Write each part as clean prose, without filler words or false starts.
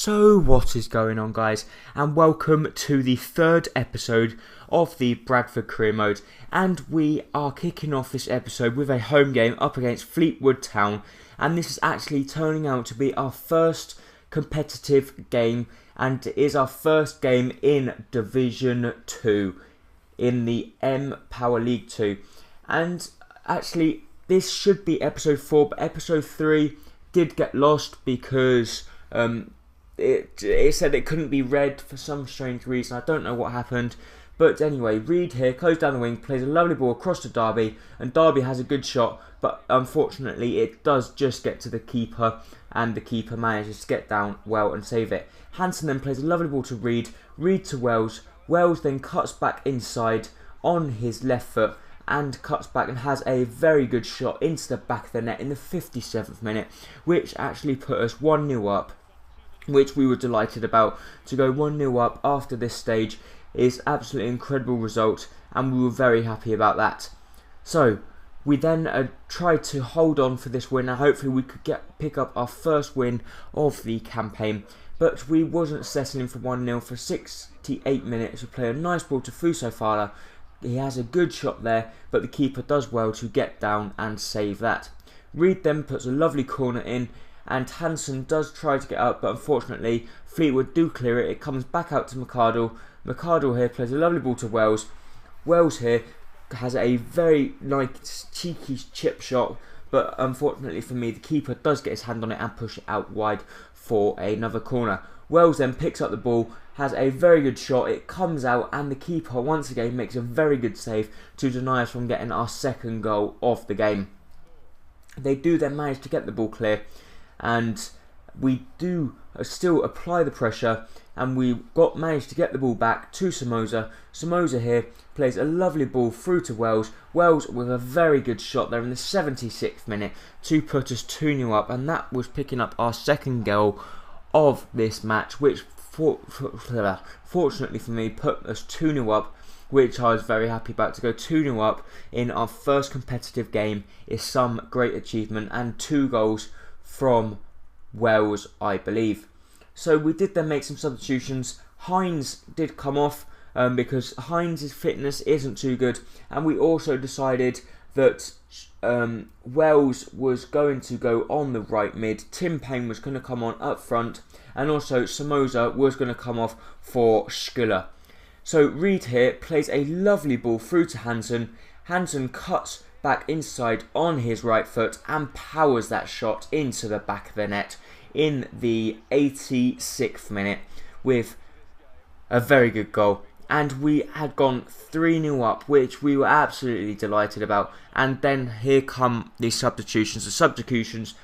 So what is going on, guys, and welcome to the third episode of the Bradford career mode, and we are kicking off this episode with a home game up against Fleetwood Town, and this is actually turning out to be our first competitive game, and it is our first game in Division 2 in the M Power League 2, and actually this should be episode 4, but episode 3 did get lost because it said it couldn't be read for some strange reason. I don't know what happened. But anyway, Reed here, close down the wing, plays a lovely ball across to Derby, and Derby has a good shot, but unfortunately it does just get to the keeper, and the keeper manages to get down well and save it. Hansen then plays a lovely ball to Reed, Reed to Wells, Wells then cuts back inside on his left foot, and cuts back and has a very good shot into the back of the net in the 57th minute, which actually put us 1-0 up, which we were delighted about. To go 1-0 up after this stage is absolutely incredible result, and we were very happy about that. So we then tried to hold on for this win, and hopefully we could pick up our first win of the campaign, but we wasn't settling for 1-0 for 68 minutes. We play a nice ball to Fusofala. He has a good shot there, but the keeper does well to get down and save that. Reed then puts a lovely corner in, and Hansen does try to get up, but unfortunately Fleetwood do clear it. It comes back out to McArdle. McArdle here plays a lovely ball to Wells. Wells here has a very nice cheeky chip shot, but unfortunately for me the keeper does get his hand on it and push it out wide for another corner. Wells then picks up the ball, has a very good shot, it comes out, and the keeper once again makes a very good save to deny us from getting our second goal of the game. They do then manage to get the ball clear, and we do still apply the pressure, and we managed to get the ball back to Somoza. Somoza here plays a lovely ball through to Wells. Wells with a very good shot there in the 76th minute to put us 2-0 up, and that was picking up our second goal of this match, which fortunately for me put us 2-0 up, which I was very happy about. To go 2-0 up in our first competitive game is some great achievement, and 2 goals from Wells, I believe. So we did then make some substitutions. Hines did come off because Hines' fitness isn't too good, and we also decided that Wells was going to go on the right mid, Tim Payne was going to come on up front, and also Somoza was going to come off for Schuller. So Reed here plays a lovely ball through to Hansen. Hansen cuts back inside on his right foot and powers that shot into the back of the net in the 86th minute with a very good goal. And we had gone 3-0 up, which we were absolutely delighted about. And then here come the substitutions. The substitutions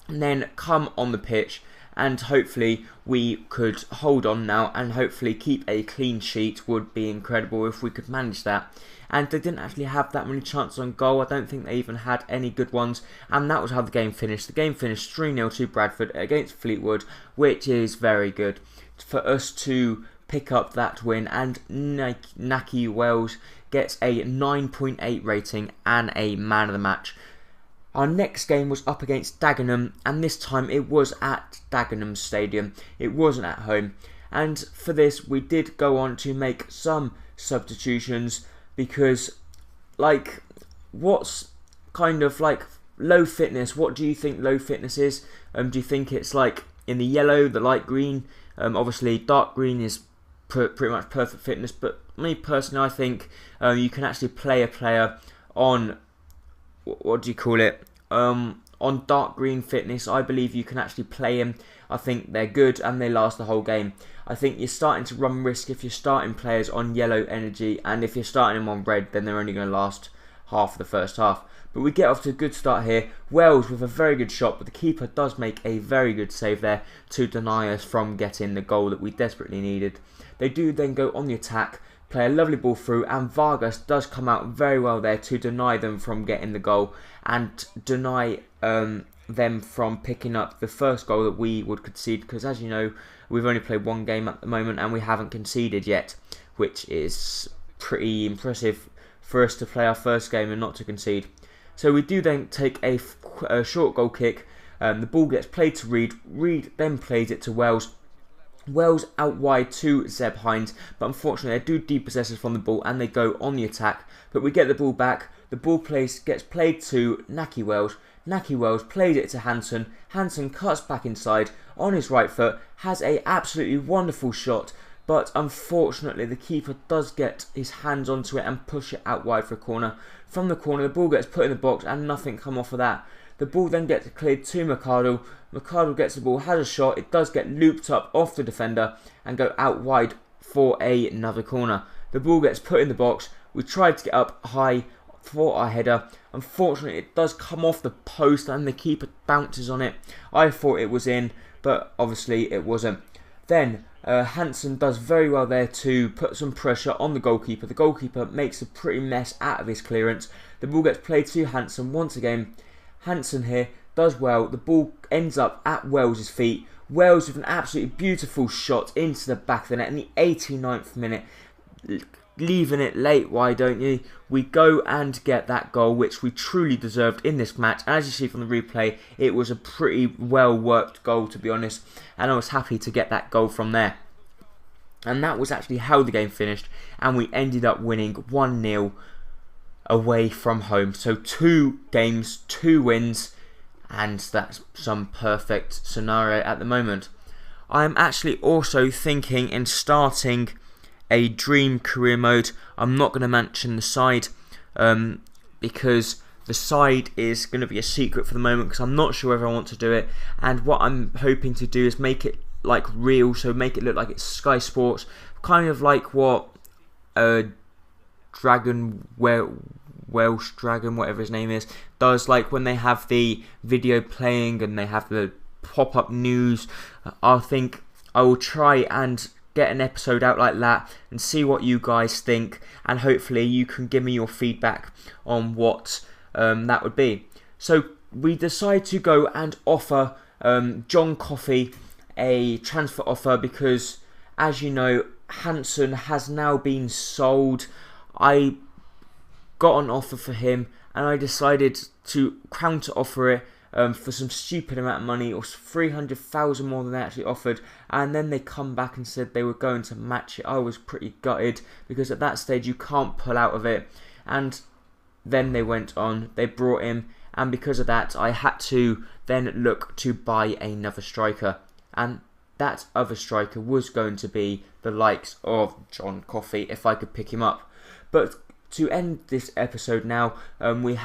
then come on the pitch, and hopefully we could hold on now and hopefully keep a clean sheet. Would be incredible if we could manage that. And they didn't actually have that many chances on goal. I don't think they even had any good ones, and that was how the game finished. The game finished 3-0 to Bradford against Fleetwood, which is very good for us to pick up that win, and Naki Wells gets a 9.8 rating and a man of the match. Our next game was up against Dagenham, and this time it was at Dagenham Stadium. It wasn't at home, and for this we did go on to make some substitutions because, like, what's kind of like low fitness? What do you think low fitness is? Do you think it's like in the yellow, the light green? Obviously dark green is pretty much perfect fitness, but me personally I think you can actually play a player on, what do you call it, on dark green fitness. I believe you can actually play him. I think they're good and they last the whole game. I think you're starting to run risk if you're starting players on yellow energy, and if you're starting them on red, then they're only going to last half of the first half. But we get off to a good start here. Wells with a very good shot, but the keeper does make a very good save there to deny us from getting the goal that we desperately needed. They do then go on the attack, play a lovely ball through, and Vargas does come out very well there to deny them from getting the goal and deny them from picking up the first goal that we would concede, because as you know we've only played one game at the moment and we haven't conceded yet, which is pretty impressive for us to play our first game and not to concede. So we do then take a short goal kick. The ball gets played to Reed. Reed then plays it to Wells. Wells out wide to Zeb Hines, but unfortunately they do depossess us from the ball and they go on the attack. But we get the ball back. The ball gets played to Naki Wells. Naki Wells plays it to Hansen. Hansen cuts back inside on his right foot, has a absolutely wonderful shot, but unfortunately the keeper does get his hands onto it and push it out wide for a corner. From the corner the ball gets put in the box and nothing come off of that. The ball then gets cleared to Mercado. Mercado gets the ball, has a shot, it does get looped up off the defender and go out wide for another corner. The ball gets put in the box. We tried to get up high for our header. Unfortunately it does come off the post and the keeper bounces on it. I thought it was in, but obviously it wasn't. Then Hansen does very well there to put some pressure on the goalkeeper. The goalkeeper makes a pretty mess out of his clearance. The ball gets played to Hansen once again. Hansen here does well. The ball ends up at Wells' feet. Wells with an absolutely beautiful shot into the back of the net in the 89th minute. Leaving it late, why don't you? We go and get that goal, which we truly deserved in this match. As you see from the replay, it was a pretty well worked goal, to be honest, and I was happy to get that goal from there. And that was actually how the game finished, and we ended up winning 1-0 away from home. So 2 games, 2 wins, and that's some perfect scenario at the moment. I'm actually also thinking in starting a dream career mode. I'm not going to mention the side because the side is going to be a secret for the moment, because I'm not sure whether I want to do it. And what I'm hoping to do is make it like real, so make it look like it's Sky Sports, kind of like what Welsh Dragon, whatever his name is, does, like when they have the video playing and they have the pop-up news. I think I will try and get an episode out like that and see what you guys think, and hopefully you can give me your feedback on what that would be. So we decide to go and offer John Coffey a transfer offer because, as you know, Hansen has now been sold. I got an offer for him and I decided to counter offer it for some stupid amount of money, or 300,000 more than they actually offered, and then they come back and said they were going to match it. I was pretty gutted because at that stage you can't pull out of it, and then they went on, they brought him, and because of that I had to then look to buy another striker, and that other striker was going to be the likes of John Coffey if I could pick him up. But to end this episode now, we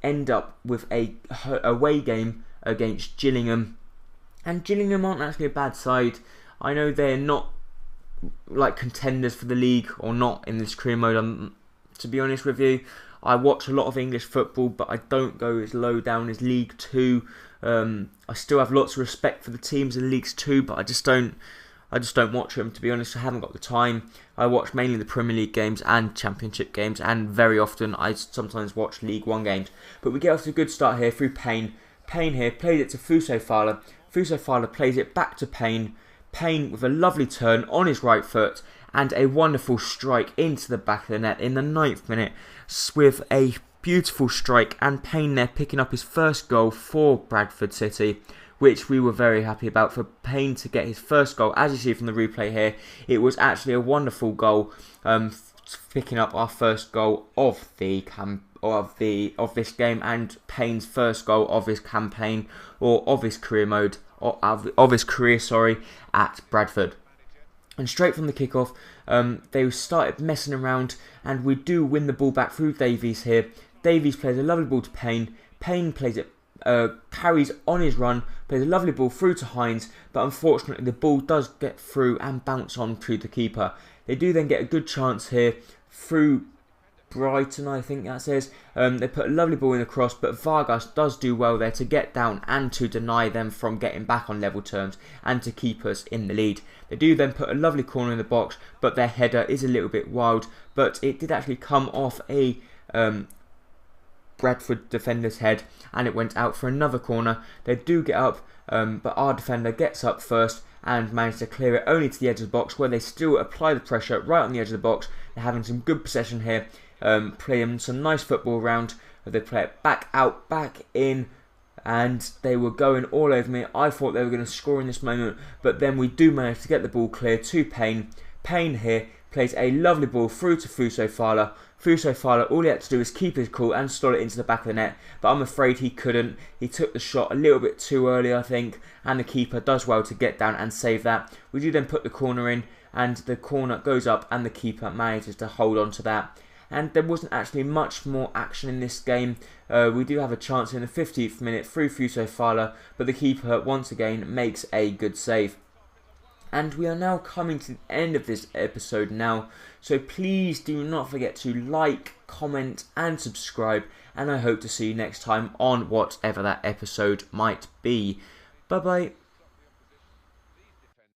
end up with a away game against Gillingham, and Gillingham aren't actually a bad side. I know they're not like contenders for the league, or not in this career mode. To be honest with you, I watch a lot of English football, but I don't go as low down as League 2. I still have lots of respect for the teams in Leagues 2, but I just don't watch them, to be honest. I haven't got the time. I watch mainly the Premier League games and Championship games, and very often I sometimes watch League 1 games. But we get off to a good start here through Payne. Payne here plays it to Fuso Fowler. Fuso Fowler plays it back to Payne. Payne with a lovely turn on his right foot and a wonderful strike into the back of the net in the 9th minute with a beautiful strike, and Payne there picking up his first goal for Bradford City, which we were very happy about, for Payne to get his first goal. As you see from the replay here, it was actually a wonderful goal, picking up our first goal of the of this game, and Payne's first goal of his campaign, or of his career mode, or of his career, at Bradford. And straight from the kickoff, they started messing around, and we do win the ball back through Davies here. Davies plays a lovely ball to Payne. Payne plays it. Carries on his run, plays a lovely ball through to Hines, but unfortunately the ball does get through and bounce on to the keeper. They do then get a good chance here through Brighton, I think that says. They put a lovely ball in the cross, but Vargas does do well there to get down and to deny them from getting back on level terms and to keep us in the lead. They do then put a lovely corner in the box, but their header is a little bit wild, but it did actually come off a Bradford defender's head, and it went out for another corner. They do get up, but our defender gets up first and managed to clear it only to the edge of the box, where they still apply the pressure right on the edge of the box. They're having some good possession here, playing some nice football around. They play it back out, back in and they were going all over me. I thought they were going to score in this moment, but then we do manage to get the ball clear to Payne. Payne here plays a lovely ball through to Fuso Fala. Fuso Fala, all he had to do was keep his cool and slot it into the back of the net, but I'm afraid he couldn't. He took the shot a little bit too early, I think, and the keeper does well to get down and save that. We do then put the corner in, and the corner goes up, and the keeper manages to hold on to that. And there wasn't actually much more action in this game. We do have a chance in the 50th minute through Fuso Fala, but the keeper once again makes a good save. And we are now coming to the end of this episode now, so please do not forget to like, comment and subscribe, and I hope to see you next time on whatever that episode might be. Bye bye.